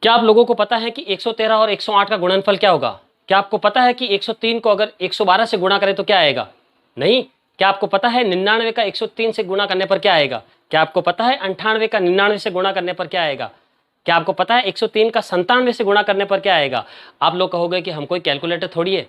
क्या आप लोगों को पता है कि 113 और 108 का गुणनफल क्या होगा? क्या आपको पता है कि 103 को अगर 112 से गुणा करें तो क्या आएगा? नहीं। क्या आपको पता है 99 का 103 से गुणा करने पर क्या आएगा? क्या आपको पता है 98 का 99 से गुणा करने पर क्या आएगा? क्या आपको पता है 103 का 97 से गुणा करने पर क्या आएगा? आप लोग कहोगे कि हम कोई कैलकुलेटर थोड़ी है।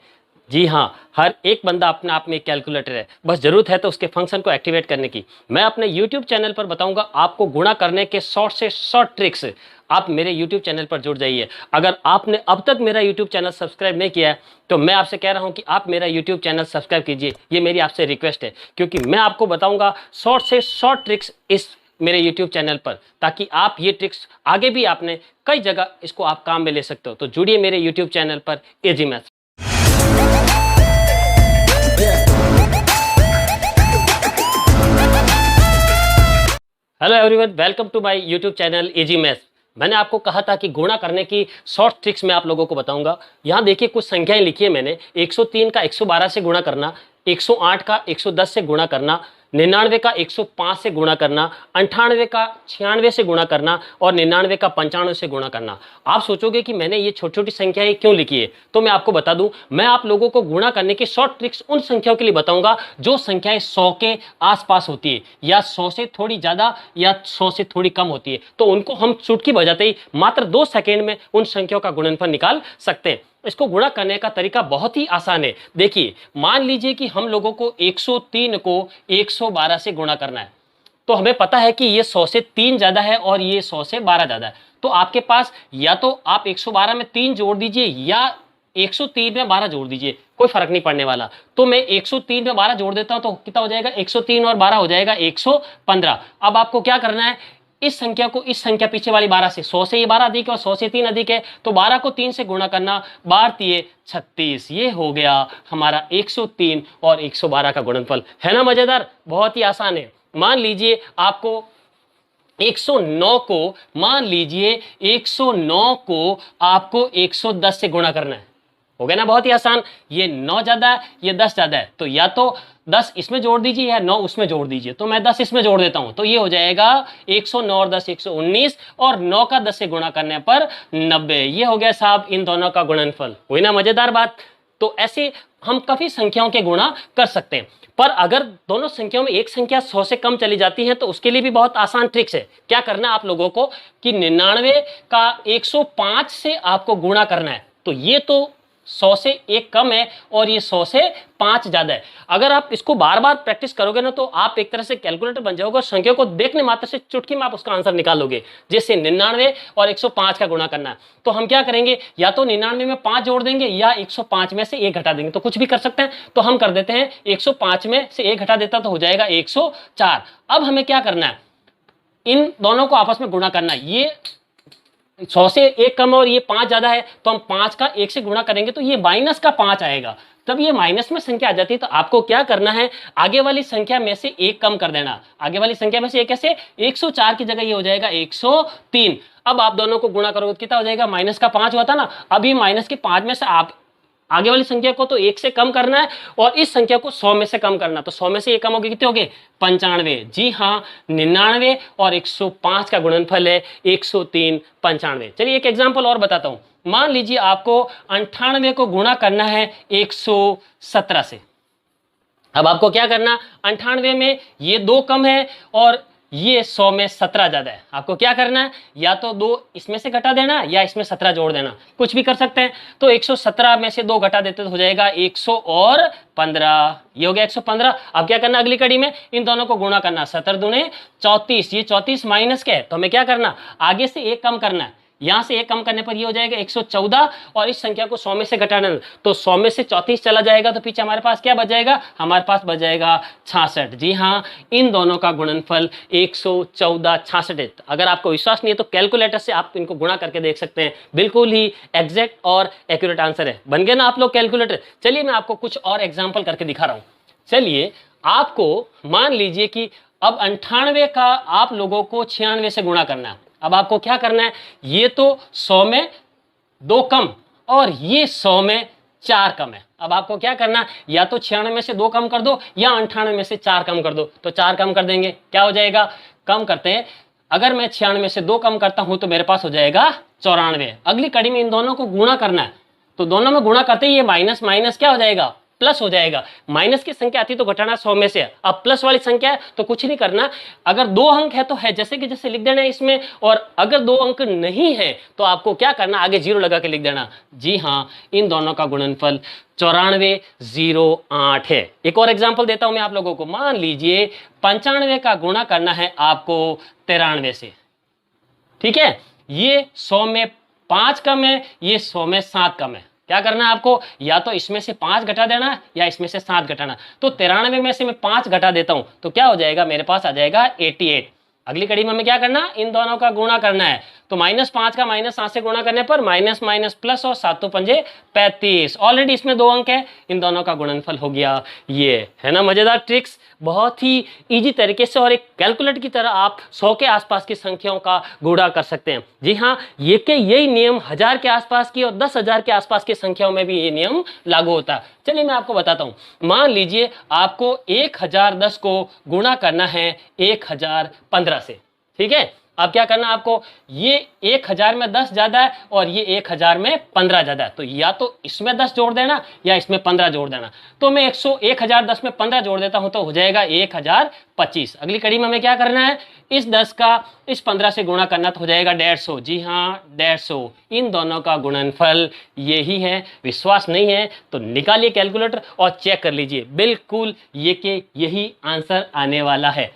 जी हाँ, हर एक बंदा अपने आप में एक कैलकुलेटर है, बस जरूरत है तो उसके फंक्शन को एक्टिवेट करने की। मैं अपने यूट्यूब चैनल पर बताऊंगा आपको गुणा करने के शॉर्ट से शॉर्ट ट्रिक्स। आप मेरे यूट्यूब चैनल पर जुड़ जाइए। अगर आपने अब तक मेरा यूट्यूब चैनल सब्सक्राइब नहीं किया है तो मैं आपसे कह रहा हूं कि आप मेरा यूट्यूब चैनल सब्सक्राइब कीजिए। ये मेरी आपसे रिक्वेस्ट है, क्योंकि मैं आपको बताऊंगा शॉर्ट से शॉर्ट ट्रिक्स इस मेरे YouTube चैनल पर, ताकि आप ये ट्रिक्स आगे भी आपने कई जगह इसको आप काम में ले सकते हो। तो जुड़िए मेरे YouTube चैनल पर AG maths. Hello everyone, welcome to my YouTube channel AG maths. मैंने आपको कहा था कि गुणा करने की शॉर्ट ट्रिक्स मैं आप लोगों को बताऊंगा। यहाँ देखिए कुछ संख्याएं लिखी है मैंने। 103 का 112 से गुणा करना, 108 का 110 से गुणा करना, 99 का 105 से गुणा करना, 98 का 96 से गुणा करना और 99 का 95 से गुणा करना। आप सोचोगे कि मैंने ये छोटी छोटी संख्याएं क्यों लिखी है, तो मैं आपको बता दूं, मैं आप लोगों को गुणा करने की शॉर्ट ट्रिक्स उन संख्याओं के लिए बताऊंगा जो संख्याएं 100 के आसपास होती है, या 100 से थोड़ी ज्यादा या 100 से थोड़ी कम होती है। तो उनको हम चुटकी बजाते ही मात्र 2 सेकेंड में उन संख्याओं का गुणनफल निकाल सकते हैं। इसको गुणा करने का तरीका बहुत ही आसान है। देखिए, मान लीजिए कि हम लोगों को 103 को 112 से गुणा करना है, तो हमें पता है कि ये 100 से 3 ज्यादा है और ये 100 से 12 ज्यादा है। तो आपके पास या तो आप 112 में 3 जोड़ दीजिए या 103 में 12 जोड़ दीजिए, कोई फर्क नहीं पड़ने वाला। तो मैं 103 में 12 जोड़ देता हूं तो कितना हो जाएगा? 103 और 12 हो जाएगा 115। अब आपको क्या करना है, इस संख्या को इस संख्या पीछे वाली 12 से, 100 से ये 12 अधिक है और 100 से 3 अधिक है, तो 12 को 3 से गुणा करना, 12 तिये 36। ये हो गया हमारा 103 और 112 का गुणनफल। है ना मजेदार? बहुत ही आसान है। मान लीजिए आपको 109 को, मान लीजिए 109 को आपको 110 से गुणा करना है। हो गया ना? बहुत ही आसान। ये 9 ज्यादा है, ये 10 ज्यादा है, तो या तो 10 इसमें जोड़ दीजिए या 9 उसमें जोड़ दीजिए। तो मैं 10 इसमें जोड़ देता हूं, तो ये हो जाएगा 109 और 10 119, और 9 का 10 से गुणा करने पर 90। ये हो गया साहब इन दोनों का गुणनफल। हुई ना मजेदार बात? तो ऐसे हम काफी संख्याओं के गुणा कर सकते हैं। पर अगर दोनों संख्याओं में एक संख्या 100 से कम चली जाती है तो उसके लिए भी बहुत आसान ट्रिक्स है। क्या करना है आप लोगों को कि 99 का 105 से आपको गुणा करना है। तो ये तो 100 से 1 कम है और ये 100 से 5 ज्यादा है। अगर आप इसको बार बार प्रैक्टिस करोगे ना, तो आप एक तरह से कैलकुलेटर बन जाओगे और संख्या को देखने मात्र से चुटकी में आप उसका आंसर निकालोगे। जैसे 99 और 105 का गुणा करना है, तो हम क्या करेंगे, या तो 99 में 5 जोड़ देंगे या 105 में से 1 घटा देंगे। तो कुछ भी कर सकते हैं। तो हम कर देते हैं 105 में से 1 घटा देता तो हो जाएगा 104। अब हमें क्या करना है, इन दोनों को आपस में गुणा करना है। ये 100 से 1 कम और ये 5 ज्यादा है, तो हम 5 का 1 से गुणा करेंगे तो ये माइनस का 5 आएगा। तब ये माइनस में संख्या आ जाती है। तो आपको क्या करना है, आगे वाली संख्या में से 1 कम कर देना। आगे वाली संख्या में से 1 कैसे? 104 की जगह ये हो जाएगा 103। अब आप दोनों को गुणा करोगे तो कितना हो जाएगा? माइनस का 5 हुआ था ना, अब ये माइनस के 5 में से आप आगे वाली संख्या को तो 1 से कम करना है और इस संख्या को 100 में से कम करना। तो 100 में से 1 कम हो गए, कितने हो गए? 95। जी हाँ, 99 और 105 का गुणनफल है 103, 95। चलिए एक एग्जांपल और बताता हूं। मान लीजिए आपको 98 को गुणा करना है 117 से। अब आपको क्या करना, 98 में ये 2 कम है और ये 100 में 17 ज्यादा है। आपको क्या करना है, या तो 2 इसमें से घटा देना या इसमें 17 जोड़ देना, कुछ भी कर सकते हैं। तो 117 में से 2 घटा देते तो हो जाएगा 115। ये हो गया 115। अब क्या करना, अगली कड़ी में इन दोनों को गुणा करना। 17 दूने 34, ये 34 माइनस के है, तो हमें क्या करना, आगे से 1 कम करना है। यहां से 1 कम करने पर ये हो जाएगा 114 और इस संख्या को 100 में से घटाना, तो 100 में से 34 चला जाएगा तो पीछे हमारे पास क्या बच जाएगा? हमारे पास बच जाएगा 66। जी हाँ, इन दोनों का गुणनफल 114, 66 है। अगर आपको विश्वास नहीं है तो कैलकुलेटर से आप इनको गुणा करके देख सकते हैं। बिल्कुल ही एग्जैक्ट और एक्यूरेट आंसर है। बन गए ना आप लोग कैलकुलेटर? चलिए मैं आपको कुछ और एग्जाम्पल करके दिखा रहा हूं। चलिए, आपको मान लीजिए कि अब 98 का आप लोगों को 96 से गुणा करना है। अब आपको क्या करना है, ये तो 100 में 2 कम और ये 100 में 4 कम है। अब आपको क्या करना, या तो 96 में से 2 कम कर दो या 98 में से 4 कम कर दो। तो 4 कम कर देंगे, क्या हो जाएगा, कम करते हैं। अगर मैं 96 में से 2 कम करता हूं तो मेरे पास हो जाएगा 94। अगली कड़ी में इन दोनों को गुणा करना है, तो दोनों में गुणा करते ही ये माइनस माइनस क्या हो जाएगा, प्लस हो जाएगा। माइनस की संख्या आती तो घटाना 100 में से, अब प्लस वाली संख्या है तो कुछ नहीं करना। अगर 2 अंक है तो है जैसे कि जैसे लिख देना है इसमें, और अगर 2 अंक नहीं है तो आपको क्या करना, आगे 0 लगा के लिख देना। जी हाँ, इन दोनों का गुणनफल 9408 है। एक और एग्जांपल देता हूं मैं आप लोगों को। मान लीजिए 95 का गुणा करना है आपको 93 से, ठीक है। ये 100 में 5 कम है, ये 100 में 7 कम है। क्या करना है आपको, या तो इसमें से 5 घटा देना है या इसमें से 7 घटाना। तो 93 में से मैं 5 घटा देता हूं तो क्या हो जाएगा, मेरे पास आ जाएगा 88। अगली कड़ी में हमें क्या करना, इन दोनों का गुणा करना है। तो -5 का -7 से गुणा करने पर माइनस माइनस प्लस और 7 तो 5 35। ऑलरेडी इसमें 2 अंक है, इन दोनों का गुणनफल हो गया ये, है ना। मजेदार ट्रिक्स, बहुत ही इजी तरीके से और एक कैलकुलेटर की तरह आप 100 के आसपास की संख्याओं का गुणा कर सकते हैं। जी हाँ, यही नियम 1000 के आसपास की और 10,000 के आसपास की संख्याओं में भी ये नियम लागू होता है। चलिए मैं आपको बताता हूं। मान लीजिए आपको 1010 को गुणा करना है 1015 से, ठीक है। अब क्या करना आपको, ये 1000 में 10 ज्यादा है और ये 1000 में 15 ज्यादा है, तो या तो इसमें 10 जोड़ देना या इसमें 15 जोड़ देना। तो मैं 1010 में 15 जोड़ देता हूं तो हो जाएगा 1025। अगली कड़ी में हमें क्या करना है, इस 10 का इस 15 से गुणा करना तो हो जाएगा 150। जी हाँ, 150। इन दोनों का गुणनफल यही है। विश्वास नहीं है तो निकालिए कैलकुलेटर और चेक कर लीजिए, बिल्कुल ये के यही आंसर आने वाला है।